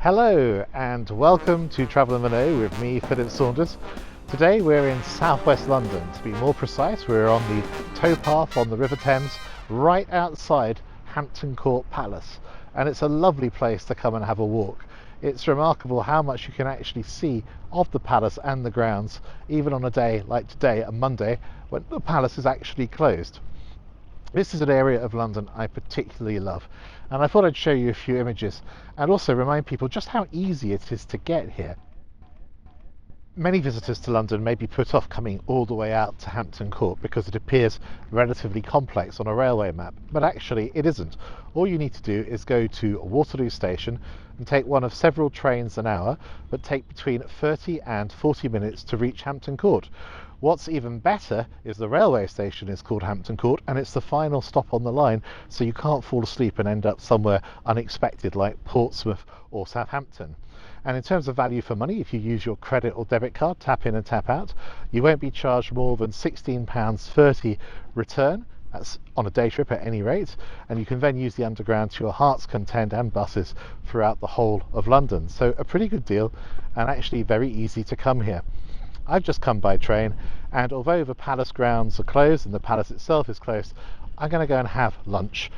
Hello and welcome to Travel and Monet with me, Philip Saunders. Today we're in southwest London. To be more precise, we're on the towpath on the River Thames, right outside Hampton Court Palace. And it's a lovely place to come and have a walk. It's remarkable how much you can actually see of the palace and the grounds, even on a day like today, a Monday, when the palace is actually closed. This is an area of London I particularly love, and I thought I'd show you a few images and also remind people just how easy it is to get here. Many visitors to London may be put off coming all the way out to Hampton Court because it appears relatively complex on a railway map, but actually it isn't. All you need to do is go to Waterloo Station and take one of several trains an hour, but take between 30 and 40 minutes to reach Hampton Court. What's even better is the railway station is called Hampton Court and it's the final stop on the line, so you can't fall asleep and end up somewhere unexpected like Portsmouth or Southampton. And in terms of value for money, if you use your credit or debit card, tap in and tap out, you won't be charged more than £16.30 return. That's on a day trip at any rate, and you can then use the Underground to your heart's content and buses throughout the whole of London. So a pretty good deal and actually very easy to come here. I've just come by train, and although the palace grounds are closed and the palace itself is closed, I'm going to go and have lunch.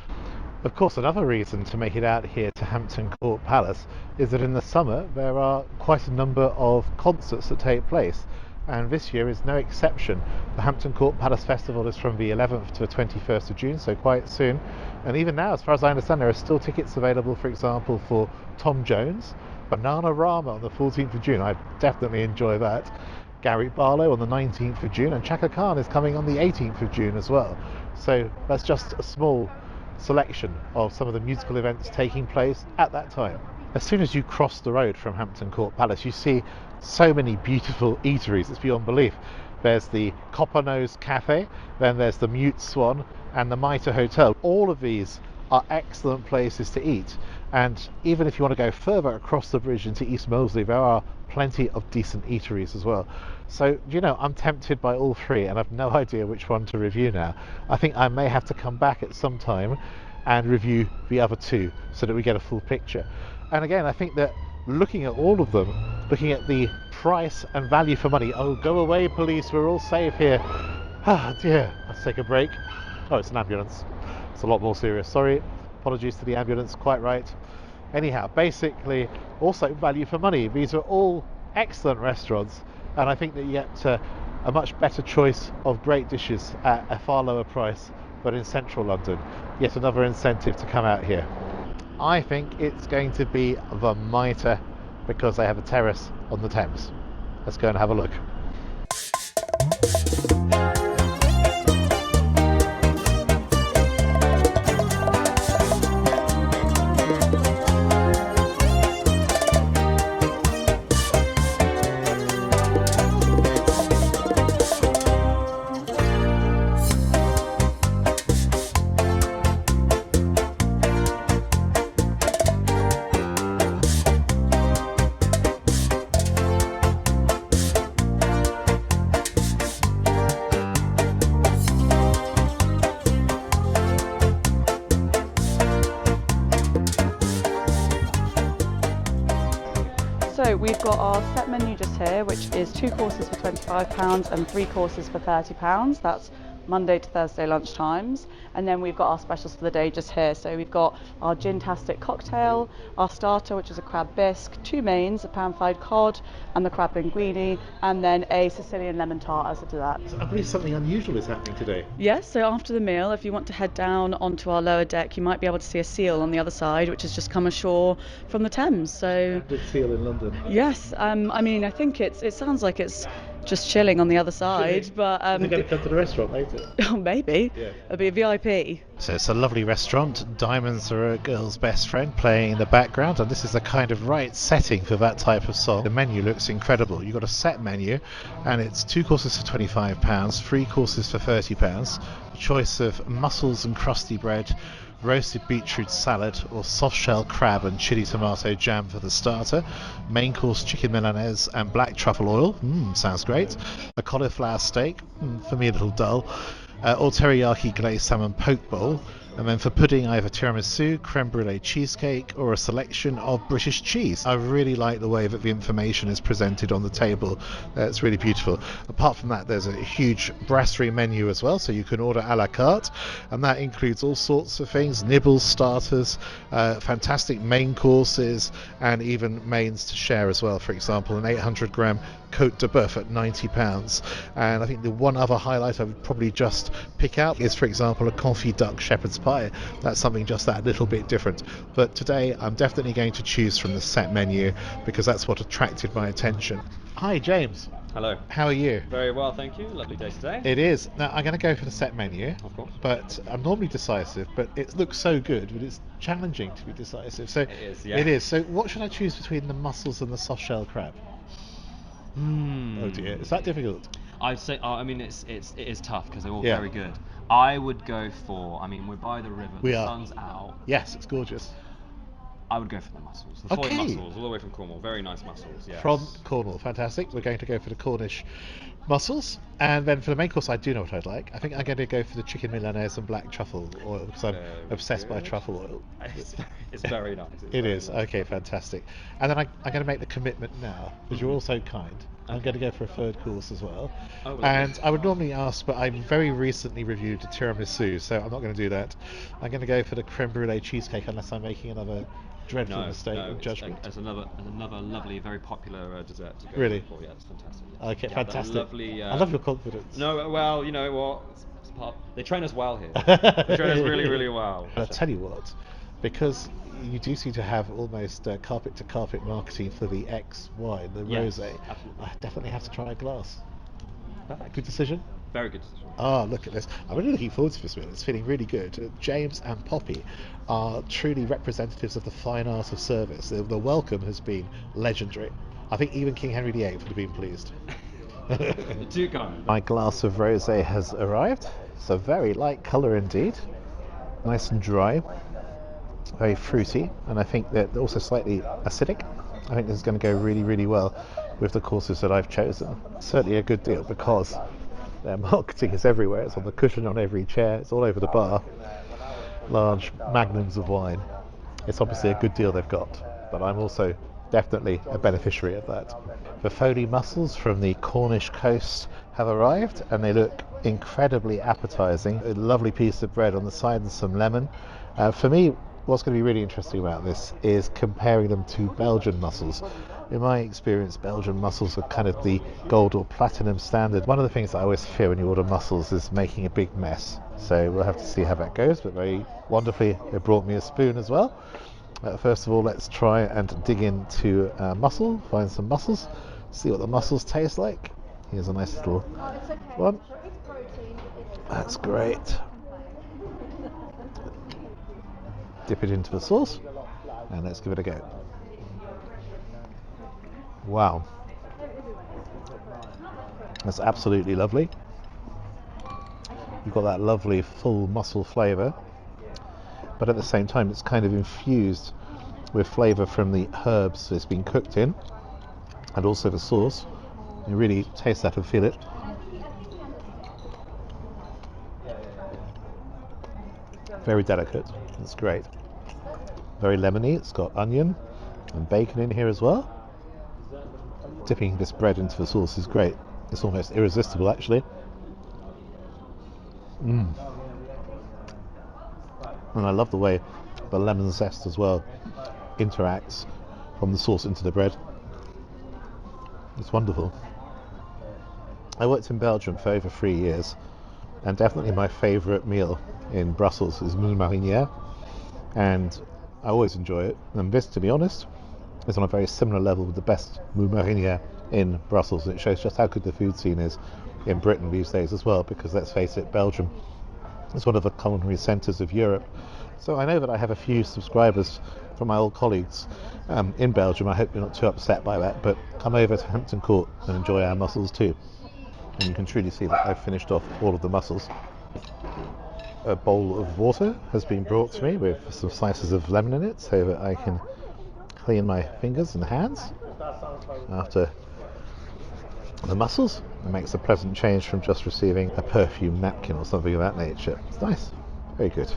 Of course, another reason to make it out here to Hampton Court Palace is that in the summer there are quite a number of concerts that take place, and this year is no exception. The Hampton Court Palace Festival is from the 11th to the 21st of June, so quite soon, and even now, as far as I understand, there are still tickets available, for example, for Tom Jones, Bananarama on the 14th of June. I'd definitely enjoy that. Gary Barlow on the 19th of June, and Chaka Khan is coming on the 18th of June as well. So that's just a small selection of some of the musical events taking place at that time. As soon as you cross the road from Hampton Court Palace, you see so many beautiful eateries, it's beyond belief. There's the Copper Nose Cafe, then there's the Mute Swan and the Mitre Hotel. All of these are excellent places to eat, and even if you want to go further across the bridge into East Moseley, there are plenty of decent eateries as well. So, you know, I'm tempted by all three and I've no idea which one to review now. I think I may have to come back at some time and review the other two so that we get a full picture. And again, I think that looking at all of them, looking at the price and value for money, oh, go away police, we're all safe here. Ah dear, let's take a break. Oh, it's an ambulance. It's a lot more serious. Sorry, apologies to the ambulance, quite right. Anyhow, basically, also value for money. These are all excellent restaurants, and I think that you get a much better choice of great dishes at a far lower price than in central London. Yet another incentive to come out here. I think it's going to be the Mitre because they have a terrace on the Thames. Let's go and have a look. So we've got our set menu just here, which is 2 courses for £25 and 3 courses for £30. That's Monday to Thursday lunchtimes. And then we've got our specials for the day just here. So we've got our gin-tastic cocktail, our starter, which is a crab bisque, 2 mains, a pan-fried cod and the crab linguine, and then a Sicilian lemon tart as a dessert. So I believe something unusual is happening today. Yes, so after the meal, if you want to head down onto our lower deck, you might be able to see a seal on the other side, which has just come ashore from the Thames. So Big seal in London. yes, I mean, I think it sounds like it's just chilling on the other side, but They're going to come to the restaurant later. oh, maybe. Yeah. It'll be a VIP. So it's a lovely restaurant. Diamonds are a girl's best friend playing in the background, and this is the kind of right setting for that type of song. The menu looks incredible. You've got a set menu, and it's 2 courses for £25, 3 courses for £30. A choice of mussels and crusty bread, roasted beetroot salad, or soft shell crab and chili tomato jam for the starter. Main course chicken milanese and black truffle oil. Sounds great. A cauliflower steak, for me a little dull. Or teriyaki glazed salmon poke bowl. And then for pudding, I have a tiramisu, creme brulee cheesecake, or a selection of British cheese. I really like the way that the information is presented on the table. It's really beautiful. Apart from that, there's a huge brasserie menu as well, so you can order a la carte, and that includes all sorts of things: nibbles, starters, fantastic main courses, and even mains to share as well. For example, an 800-gram Côte de Boeuf at £90. And I think the one other highlight I would probably just pick out is, for example, a confit duck shepherd's pie. That's something just that little bit different. But today I'm definitely going to choose from the set menu because that's what attracted my attention. Hi, James. Hello. How are you? Very well, thank you. Lovely day today. It is. Now, I'm going to go for the set menu. Of course. But I'm normally decisive, but it looks so good, but it's challenging to be decisive. So It is, yeah. It is. So what should I choose between the mussels and the soft shell crab? Oh dear, is that difficult? I'd say, it is tough because they're all Yeah. very good. I would go for, we're by the river, We the are. sun's out. Yes, it's gorgeous. I would go for the mussels. The foy Okay. mussels, all the way from Cornwall. Very nice mussels, yes. From Cornwall, fantastic. We're going to go for the Cornish mussels, and then for the main course, I do know what I'd like. I think I'm going to go for the chicken milanese and black truffle oil because I'm Very obsessed by good. truffle oil. It's very nice. It is. Okay, fantastic. And then I'm going to make the commitment now because you're all so kind. I'm going to go for a third course as well. Oh, lovely. And I would normally ask, but I very recently reviewed the tiramisu, so I'm not going to do that. I'm going to go for the creme brulee cheesecake unless I'm making another dreadful mistake of judgment. It's another lovely, very popular dessert to go Really? for. Yeah, it's fantastic. Okay, Yeah, fantastic. Lovely, I love your confidence. No, well, you know what? They train us well here. They train us really, really well. I'll tell you what, because you do seem to have almost carpet to carpet marketing for the X wine, the Yes, rosé. absolutely. I definitely have to try a glass. Perfect. Good decision. Very good decision. Oh, look at this. I'm really looking forward to this meal. It's feeling really good. James and Poppy are truly representatives of the fine art of service. The welcome has been legendary. I think even King Henry VIII would have been pleased. Too kind. My glass of rosé has arrived. It's a very light colour indeed. Nice and dry. Very fruity. And I think that also slightly acidic. I think this is going to go really, really well with the courses that I've chosen. Certainly a good deal because their marketing is everywhere. It's on the cushion, on every chair. It's all over the bar. Large magnums of wine. It's obviously a good deal they've got. But I'm also definitely a beneficiary of that. The Foley mussels from the Cornish coast have arrived and they look incredibly appetizing. A lovely piece of bread on the side and some lemon. For me, what's going to be really interesting about this is comparing them to Belgian mussels. In my experience, Belgian mussels are kind of the gold or platinum standard. One of the things that I always fear when you order mussels is making a big mess. So we'll have to see how that goes, but very wonderfully they brought me a spoon as well. First of all, let's try and dig into mussel, find some mussels, see what the mussels taste like. Here's a nice little one. That's great. Dip it into the sauce and let's give it a go. Wow, that's absolutely lovely. You've got that lovely full mussel flavour, but at the same time it's kind of infused with flavour from the herbs it's been cooked in and also the sauce. You really taste that and feel it. Very delicate, it's great. Very lemony, it's got onion and bacon in here as well. Dipping this bread into the sauce is great. It's almost irresistible actually. And I love the way the lemon zest as well interacts from the sauce into the bread. It's wonderful. I worked in Belgium for over 3 years and definitely my favourite meal in Brussels is moule marinière, and I always enjoy it, and this, to be honest, is on a very similar level with the best moule marinière in Brussels. It shows just how good the food scene is in Britain these days as well, because let's face it, Belgium is one of the culinary centres of Europe. So I know that I have a few subscribers from my old colleagues in Belgium. I hope you're not too upset by that, but come over to Hampton Court and enjoy our mussels too. And you can truly see that I've finished off all of the mussels. A bowl of water has been brought to me with some slices of lemon in it so that I can clean my fingers and hands after the mussels. It makes a pleasant change from just receiving a perfume napkin or something of that nature. It's nice, very good.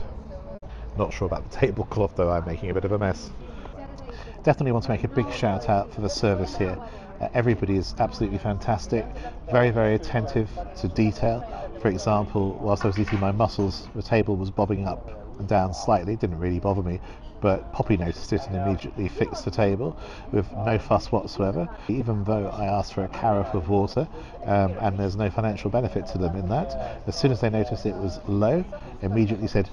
Not sure about the tablecloth though, I'm making a bit of a mess. Definitely want to make a big shout out for the service here. Everybody is absolutely fantastic, very, very attentive to detail. For example, whilst I was eating my mussels, the table was bobbing up and down slightly. It didn't really bother me, but Poppy noticed it and immediately fixed the table with no fuss whatsoever, even though I asked for a carafe of water, and there's no financial benefit to them in that. As soon as they noticed it was low, immediately said,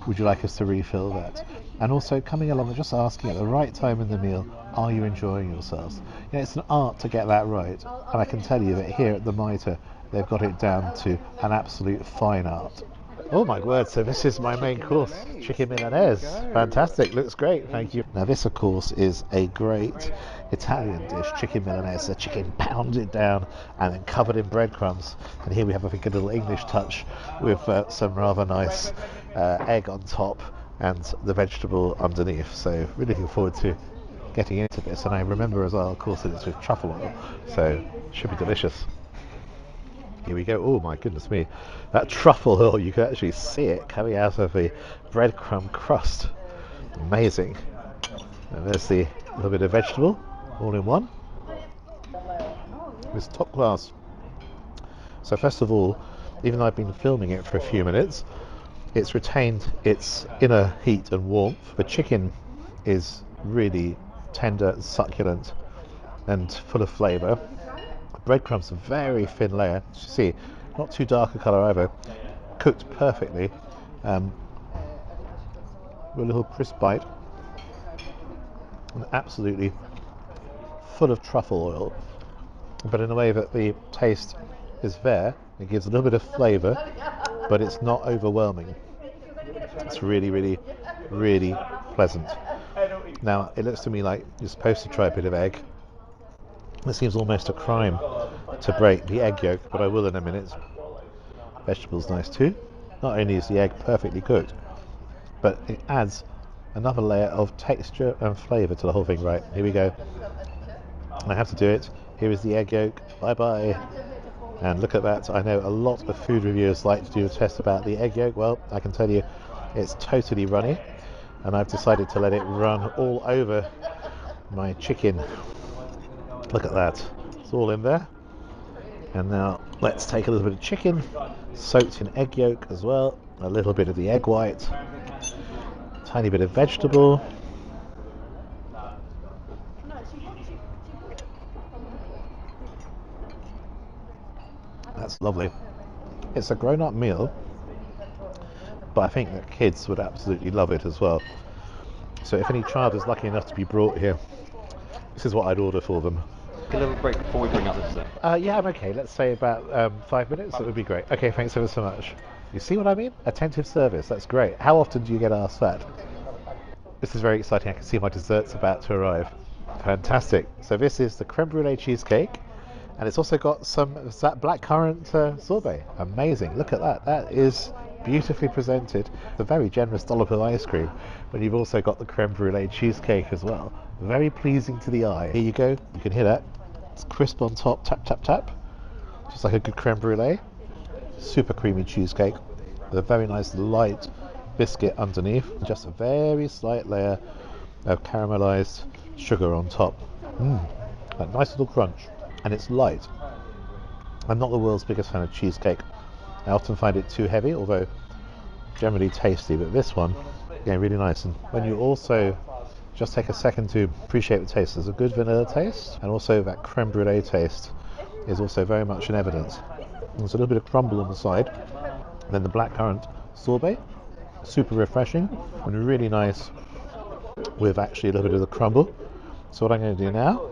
would you like us to refill that? And also coming along and just asking at the right time in the meal, are you enjoying yourselves? You know, it's an art to get that right, and I can tell you that here at the Mitre they've got it down to an absolute fine art. Oh my word, so this is my main course, chicken milanese. Fantastic, looks great, thank you. Now this of course is a great Italian dish, chicken milanese, a chicken pounded down and then covered in breadcrumbs. And here we have, I think, a little English touch with some rather nice egg on top and the vegetable underneath. So really looking forward to getting into this. And I remember as well, of course, that it's with truffle oil, so should be delicious. Here we go. Oh my goodness me, that truffle oil, you can actually see it coming out of the breadcrumb crust. Amazing. And there's the little bit of vegetable all in one. It's top class. So first of all, even though I've been filming it for a few minutes, it's retained its inner heat and warmth. The chicken is really tender, succulent and full of flavour. Breadcrumbs, a very thin layer, as you see, not too dark a colour either, cooked perfectly, with a little crisp bite, and absolutely full of truffle oil, but in a way that the taste is there. It gives a little bit of flavour, but it's not overwhelming. It's really, really, really pleasant. Now, it looks to me like you're supposed to try a bit of egg. It seems almost a crime to break the egg yolk, but I will in a minute. Vegetables nice too. Not only is the egg perfectly cooked, but it adds another layer of texture and flavour to the whole thing. Right, here we go. I have to do it. Here is the egg yolk. Bye bye. And look at that. I know a lot of food reviewers like to do a test about the egg yolk. Well, I can tell you it's totally runny, and I've decided to let it run all over my chicken. Look at that. It's all in there. And now let's take a little bit of chicken, soaked in egg yolk as well, a little bit of the egg white, tiny bit of vegetable. That's lovely. It's a grown-up meal, but I think that kids would absolutely love it as well. So if any child is lucky enough to be brought here, this is what I'd order for them. A little break before we bring up the dessert. Yeah, I'm okay. Let's say about 5 minutes. That would be great. Okay, thanks ever so much. You see what I mean? Attentive service. That's great. How often do you get asked that? This is very exciting. I can see my dessert's about to arrive. Fantastic. So this is the creme brulee cheesecake, and it's also got some blackcurrant sorbet. Amazing. Look at that. That is beautifully presented. A very generous dollop of ice cream, but you've also got the creme brulee cheesecake as well. Very pleasing to the eye. Here you go. You can hear that. It's crisp on top. Tap, tap, tap. Just like a good creme brulee. Super creamy cheesecake with a very nice light biscuit underneath. Just a very slight layer of caramelized sugar on top. That nice little crunch. And it's light. I'm not the world's biggest fan of cheesecake. I often find it too heavy, although generally tasty, but this one, yeah, really nice. And when you also just take a second to appreciate the taste, there's a good vanilla taste, and also that creme brulee taste is also very much in evidence. There's a little bit of crumble on the side, and then the blackcurrant sorbet, super refreshing and really nice with actually a little bit of the crumble. So what I'm going to do now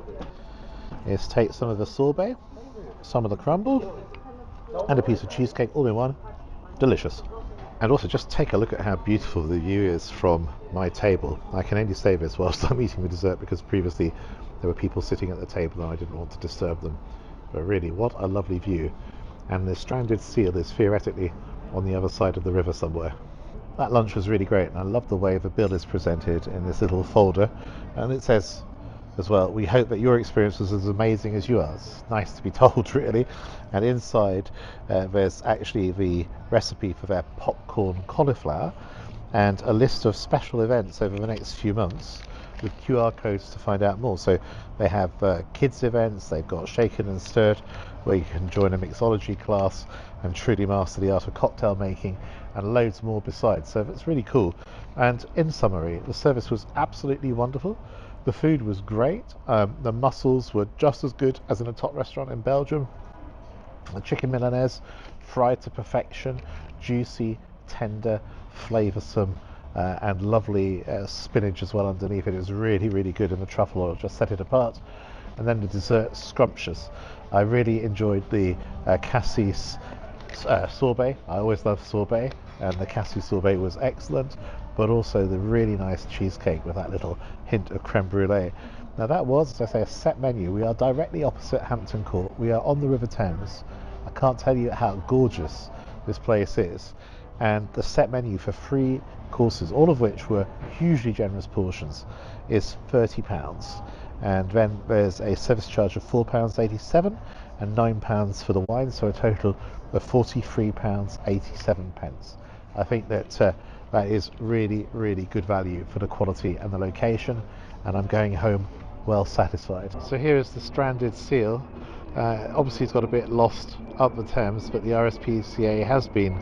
is take some of the sorbet, some of the crumble, and a piece of cheesecake all in one. Delicious. And also just take a look at how beautiful the view is from my table. I can only say this whilst I'm eating the dessert because previously there were people sitting at the table and I didn't want to disturb them. But really, what a lovely view. And the stranded seal is theoretically on the other side of the river somewhere. That lunch was really great, and I love the way the bill is presented in this little folder. And it says as well, we hope that your experience was as amazing as yours. Nice to be told, really. And inside there's actually the recipe for their popcorn cauliflower, and a list of special events over the next few months with QR codes to find out more. So they have kids events, they've got Shaken and Stirred where you can join a mixology class and truly master the art of cocktail making, and loads more besides. So it's really cool. And in summary, the service was absolutely wonderful. The food was great. The mussels were just as good as in a top restaurant in Belgium. The chicken milanese, fried to perfection, juicy, tender, flavoursome, and lovely spinach as well underneath it. It was really, really good, and the truffle oil just set it apart. And then the dessert, scrumptious. I really enjoyed the cassis sorbet. I always love sorbet, and the cassis sorbet was excellent, but also the really nice cheesecake with that little hint of creme brulee. Now that was, as I say, a set menu. We are directly opposite Hampton Court. We are on the River Thames. I can't tell you how gorgeous this place is. And the set menu for 3 courses, all of which were hugely generous portions, is £30. And then there's a service charge of £4.87 and £9 for the wine, so a total of £43.87. I think that that is really, really good value for the quality and the location, and I'm going home well satisfied. So here is the stranded seal. Obviously he's got a bit lost up the Thames, but the RSPCA has been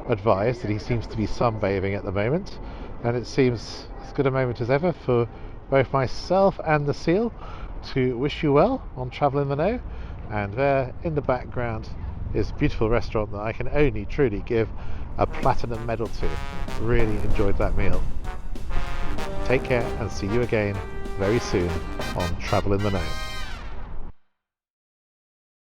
advised that he seems to be sunbathing at the moment, and it seems as good a moment as ever for both myself and the seal to wish you well on Travel in the Know. And there in the background is a beautiful restaurant that I can only truly give a platinum medal to. Really enjoyed that meal. Take care and see you again very soon on Travel in the Know.